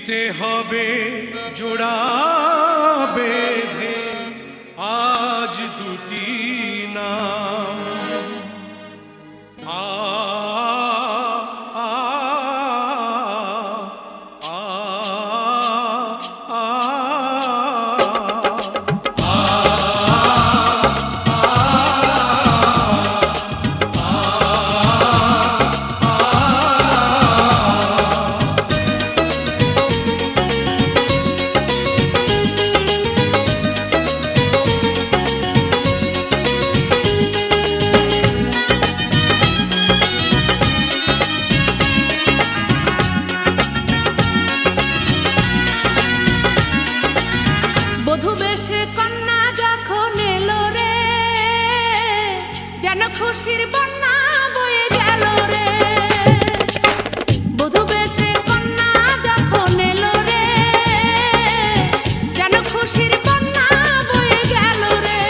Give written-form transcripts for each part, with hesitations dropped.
দিতে হবে জোড়া বেঁধে আজ দুটি নাম আ আ আ খুশির বন্যা বয়ে গেল রে বধূ বেশে কন্যা যখন এলো রে যেন খুশির বন্যা বয়ে গেল রে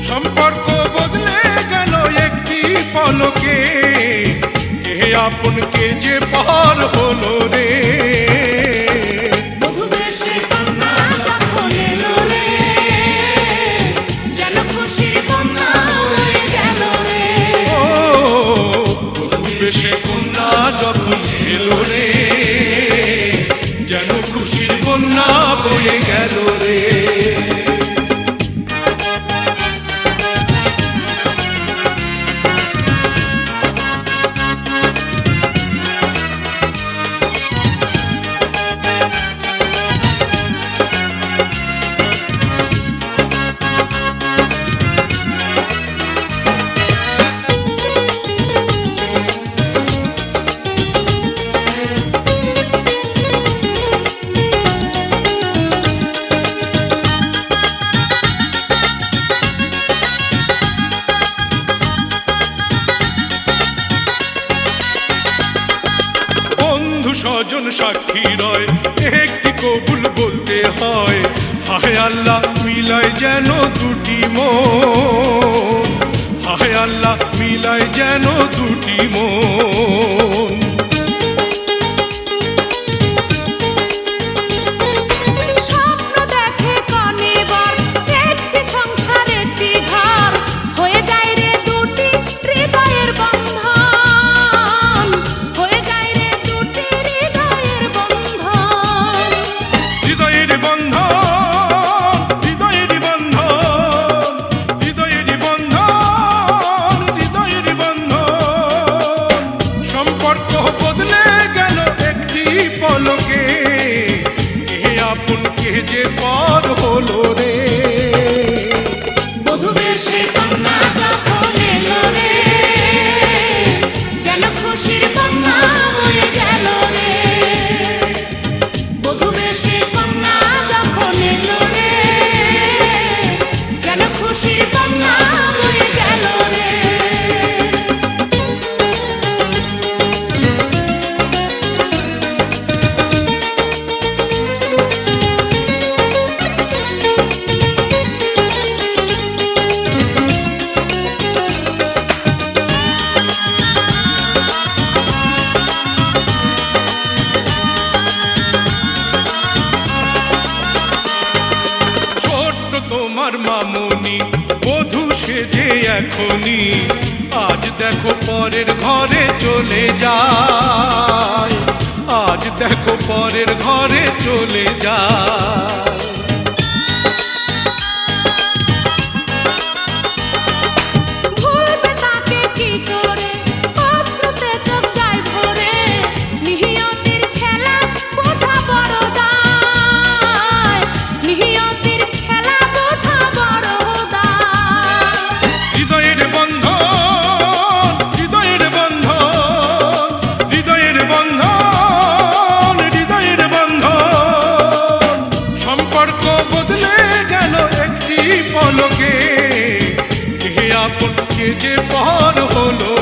সম্পর্ক বদলে গেল একটি পলকে কে আপন কে যে পার হলো রে সে কন্যা যখন এলো রে যেন খুশির বন্যা বয়ে গেল রে স্বজন সাক্ষী রয় একটি কবুল বলতে হয় হায় আল্লাহ মিলায় যেন দুটি মন হায় আল্লাহ মিলায় যেন দুটি মন যে পার হলো রে বধূ বেশে কন্যা যখন এলো রে যেন খুশির বন্যা বয়ে গেল রে বধূ বেশে কন্যা যখন এলো রে যেন খুশির বন্যা বয়ে গেল রে তোমার মামনি বধূ সেজে এখনি আজ দেখো পরের ঘরে চলে যায় আজ দেখো পরের ঘরে চলে যায় বদলে গেল একটি পলকে কে আপন কে যে পার হলো